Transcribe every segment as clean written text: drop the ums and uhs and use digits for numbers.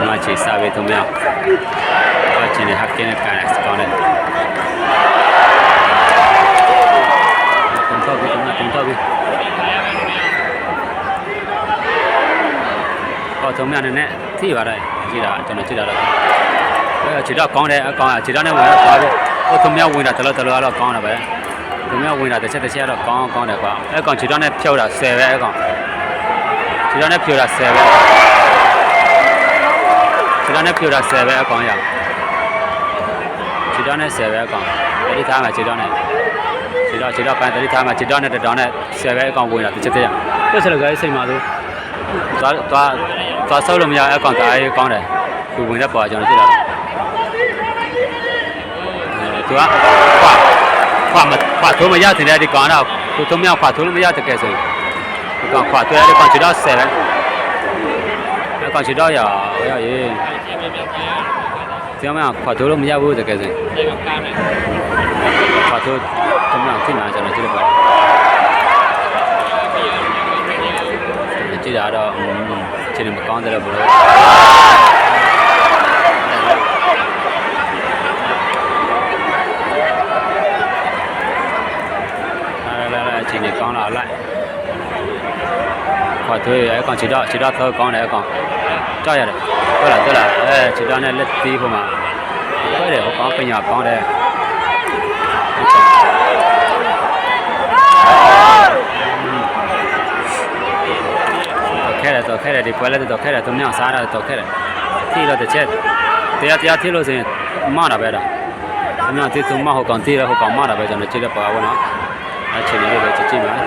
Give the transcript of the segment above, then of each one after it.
မှာချေစားပဲသုံးမြောက်အချင်းနဲ့ဟက်ကင်းနဲ့ကန်စကောင်းနဲ့တုံတော့ပြီတုံတော့ပြီသုံးမြောက်နဲ့ထိပါတယ်ကြည့်တာကျွန်တော်ကြည့်တာတော့ခြေတော့ကောင်းတယ်အကောင်ခြေတော့နဲ့ဝင်တော့သွားပြီသုံးမြောက်ဝင်တာတလောတော့ကောင်းတယ်ပဲသုံးမြောက်ဝင်တာတစ်ချက်တော့ကောင်းတယ်ကွာအကောင်ခြေတော့နဲ့ဖြုတ်တာ10ပဲအကောင်ခြေတော့နဲ့ဖြုတ်တာ10ပဲခြေတော့နဲ့ဖြုတ်တာ10ပဲအကောင်ရခြေတော့နဲ့10ပဲအကောင်တတိထားမှာခြေတော့နဲ့ခြေတော့ပန်းတတိထားမှာခြေတော့နဲ့တောင်းနဲ့10ပဲအကောင်ဝင်တာတစ်ချက်တည်းပြည့်စလို့ကဲစိတ်မှာသူသွားဆောက်လို့မရအကောင်သားရေးကောင်းတယ်သူဝင်တဲ့ပေါ်ကျွန်တော်ကြည့်လာသူကခွာထိုးမရတဲ့ဒီကောင်တော့သူသုံးမြောက်ခွာထိုးလို့မရတဲ့ကဲဆိုဒီကောင်ခွာထိုးရတဲ့ကောင်ခြေတော့10ပဲအကောင်ခြေတော့ရရေးကျွန်တော်ခွာထိုးလို့မရဘူးတဲ့ကဲဆိုခွာထိုးသုံးမြောက်သိမှာကျွန်တော်ကြည့်လိုက်ပါကြည့်ရတော့ခြေမကောင်းတယ်လို့ဘလို့ခြေနေကောင်းလာလိုက်ခွာသွေးရဲကောင်ခြေတော့သောကောင်းတယ်အကောင်ကြောက်ရတယ်ဟုတ်လားခြေတော့နဲ့လက်သေးဖို့မှာဟုတ်တယ်ဟောကောင်းပညာကောင်းတယ်ခဲတယ်ဒီပွဲလက်တော့ခဲတယ်သူများစားတာတော့ခဲတယ်ထိတော့တစ်ချက်တရားထိလို့ဆိုရင်မတာပဲလားသူများထိသူမဟုတ်ကောင်ထိရဟုတ်ကောင်မတာပဲကျွန်တော်ကြည့်လက်ပါဘောနော်အချိန်လေးပဲကြည့်မယ်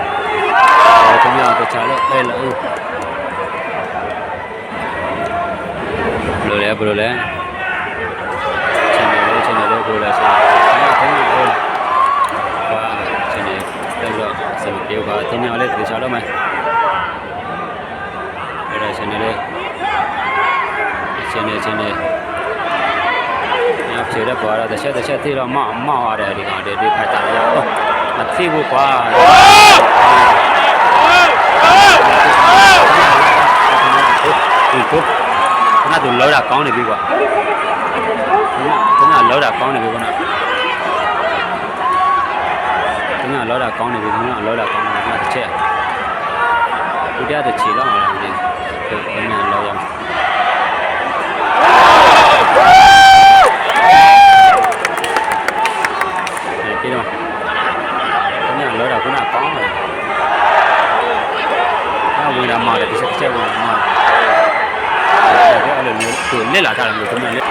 သူများတခြားလို့လဲလို့ဘယ်လိုလဲချိန်လေးဘယ်လိုလဲဆိုတော့ဘာချိန်လေးတော့စမပြေပါသူများလည်းတခြားတော့မယ်ချိန်နေညဖြေရပေါ်လာတစ်ချက်သေးတော့မောက်ရတယ်ဒီကောင်ဒီဖတ်တာရောမသိဘူးကွာဒီကုတ်ခဏတူလောက်တာကောင်းနေပြီကွာခဏလောက်တာကောင်းနေပြီကွာခဏလောက်တာကောင်းနေပြီခဏလောက်တာကောင်းနေပြီတစ်ချက်ဒီတရားတစ်ချီလောက်အောင်လေဒီခဏလောက်ရအောင်ဒီတော့ခဏလောက်တာခုနကောင်းတယ်ဝင်လာမှလည်းတစ်ချက်ဝင်လာမှအဲ့လိုမျိုးသူလက်လာထားတယ်လို့သူများလက်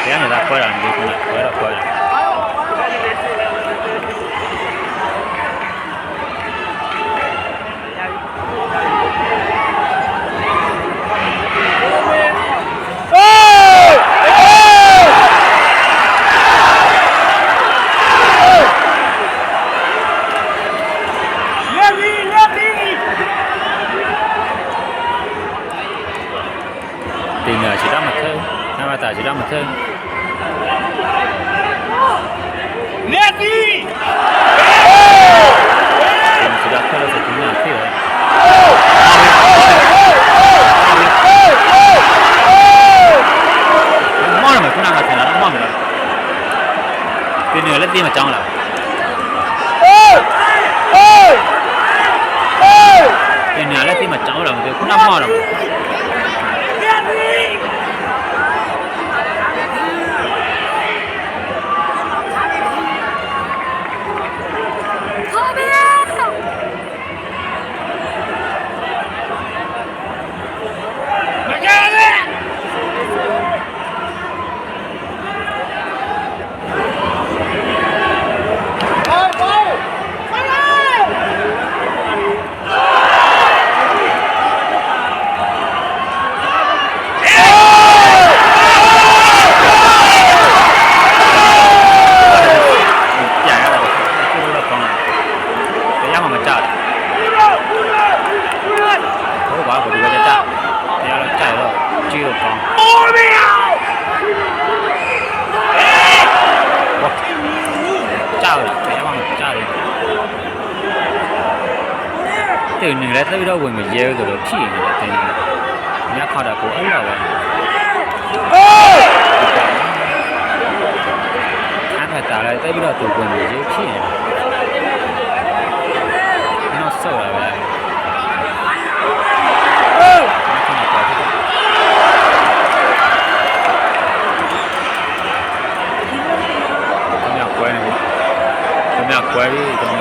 ရနေတာခွဲတာဒီကုလားခွဲတာခြေတော့မထဲလက်ဒီခြေတော့ခက်လို့ဒီနေ့ဖြစ်တယ်မောင်းမယ်ခုနကထင်တာမောင်းမယ်ဒီနေ့လည်းတင်းမကြောင်းလာဒီနေ့လည်းတင်းမကြောင်းလာတယ်ခုနမောင်းတော့ တွေနေလဲတိတ်တော့ဝင်မရဲဆိုတော့ဖြစ်နေတယ်တင်းညခါတာကိုအဲ့လိုပဲအဲ့ဒါလည်းတိတ်တော့သူဝင်မရဲဖြစ်နေတယ်နောက်ဆော့ရပဲကွယ်ပြီးတော့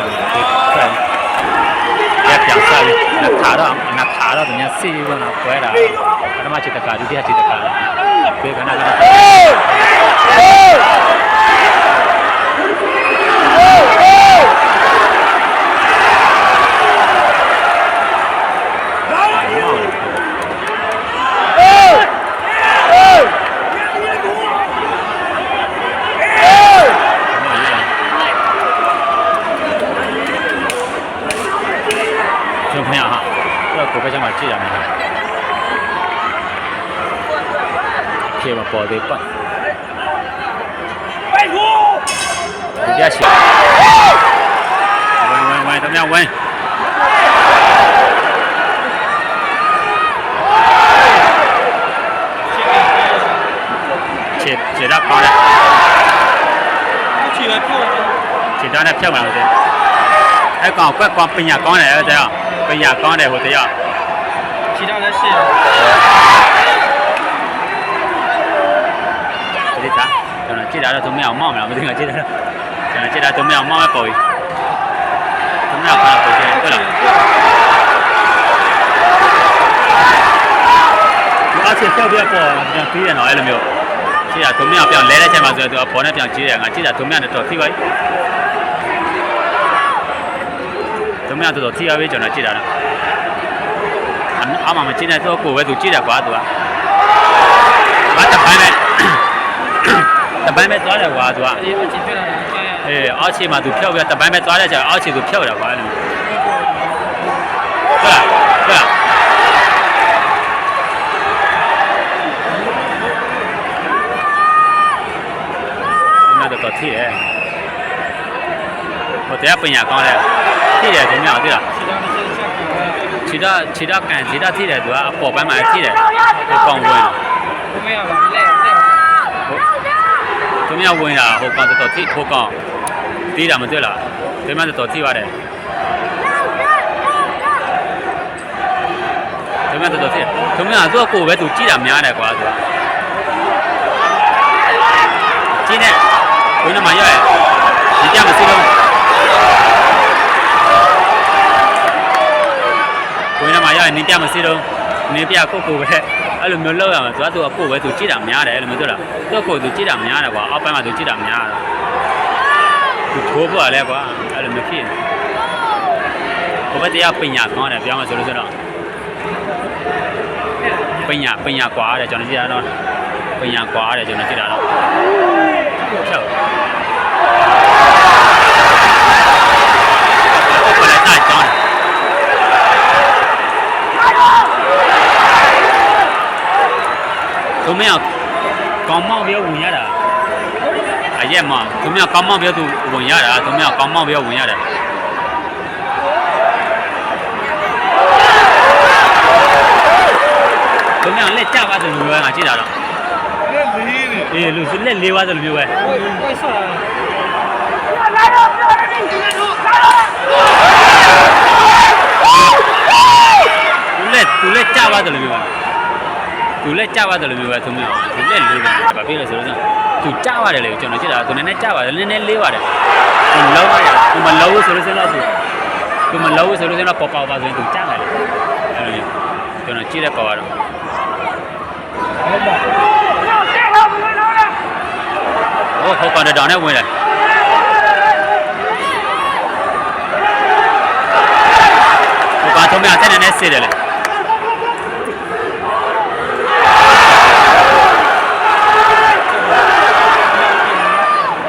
ပြန်စားပြီးနခါတော့ညစီးဝင်တော့ကွဲတာပထမချစ်တကဒုတိယချစ်တကဘေကနာကကိုပဲကျမှကြည့်ရမယ်ဖြေမပေါ်သေးပတ်ဒီရရှိဝိုင်းတမဝိုင်းခြေတော့ကောင်းတယ်ခြေတော့နဲ့ဖြတ်မှာလို့တဲ့အဲ့ကောင်ကွက်ကောင်ပညာကောင်းတယ်အဲ့ဒါပညာကောင်းတယ်ဟိုတရားခြေတော့လည်းရှင်းတယ်ဒါကျွန်တော်ကြည့်တာတော့သူမအောင်မောက်မလားမသိဘူးကြည့်တာကျွန်တော်ကြည့်တာသူမအောင်မောက်မဲ့ပေါ်ပြီသူမအောင်ပေါ်တယ်ဟုတ်လားဒီအချက်ပြောပြပေါ်ကျွန်တော်ပြီးရတော့အဲ့လိုမျိုးကြည့်တာသူမအောင်ပြောင်းလဲတဲ့ချိန်မှာဆိုတော့သူကပေါ်နဲ့ပြောင်းကြည့်တယ်ငါကြည့်တာသူမအောင်တော့ထိပါသူမအောင်တော့ထိရပြီကျွန်တော်ကြည့်တာတော့အမှမကြည့်နဲ့တော့ကိုပဲသူကြည့်တယ်ကွာသူကဘာတပိုင်းနဲ့တပိုင်းမဲ့သွားတယ်ကွာသူကအောက်ခြေမှာသူဖြောက်ပြတပိုင်းမဲ့သွားတဲ့ကျအောက်ခြေသူဖြောက်တာကွာအဲ့လိုဟုတ်လားတော့ထိတယ်ဟိုတရားပညာကောင်းတယ်ထိတယ်ဒီမြောက်သိလားခြေတော့ကန်ခြေတော့ထိတယ်သူကအပေါ်ပိုင်းမှာထိတယ်ဟိုကောင်ဝင်သူမရပါလက်သူမရဝင်တာဟိုကောင်တော်ထိဟိုကောင်တီးတာမတွေ့လားဒီမှာတော်ထိပါတယ်ဒီမှာတော်ထိသူမရသူကကိုပဲသူကြည့်တာများတယ်ကွာသူကကြည့်နေဘယ်နှမရရဲ့ဒီကြမစီတော့ဘယ်နှမရရဲ့နေကြမစီတော့နေပြကိုပဲအဲ့လိုမျိုးလောက်ရမှာသူကကိုပဲသူကြည့်တာများတယ်အဲ့လိုမျိုးတွေ့လားသူကိုသူကြည့်တာများတယ်ကွာအောက်ပိုင်းမှာသူကြည့်တာများတယ်သူထိုးပေါ်လဲကွာအဲ့လိုမျိုးဖြစ်နေဘယ်တရားပညာကောင်းတယ်ပြောမှဆိုလို့ဆိုတော့ပညာကွာတယ်ကျွန်တော်ကြည့်တာတော့ပညာကွာတယ်ကျွန်တော်ကြည့်တာတော့ဖြောက်ဘယ်လိုက်ကြောင်းသူမရကောင်းမောက်ပြောဝင်ရတာအရက်မှာသူမရကောင်းမောက်ပြောသူဝင်ရတာသူမရကောင်းမောက်ပြောဝင်ရတယ်သူမရလက်ကြပါဆိုလူပဲငါကြည့်တာတော့အေးလူစလက်လေးပါဆိုလူမျိုးပဲသူလက်ကြပါဆိုလူမျိုးပဲသူလက်ကြပါတယ်လို့ပြောတာသူမအောင်သူလက်လေးတယ်ဘာဖြစ်လဲဆိုတော့သူကြပါတယ်လေကျွန်တော်ကြည့်တာသူနည်းနည်းကြပါတယ်နည်းနည်းလေးပါတယ်သူလုံးရတယ်သူမလုံးဘူးဆိုလို့ဆိုတော့သူမလုံးဘူးဆိုလို့ဆိုတော့ပေါ်ပါဆိုရင်သူကြတယ်လေအဲ့လိုကျွန်တော်ကြည့်တဲ့ပေါ်တော့ဟုတ်ပါတယ်တောင်နဲ့ဝင်တယ်ဟိုပါထုံးမြတဲ့နဲ့စစ်တယ်လေ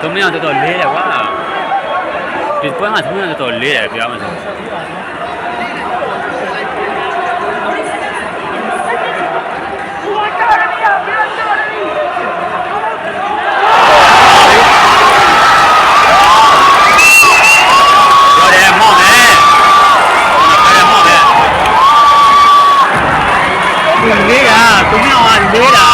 သူမရတော်လေးတယ်ကွာဒီပွဲမှာသူမရတော်လေးတယ်ပြောမှဆိုပြောတယ်မော့မယ် လေးကသူမြောင်ကလေးတာ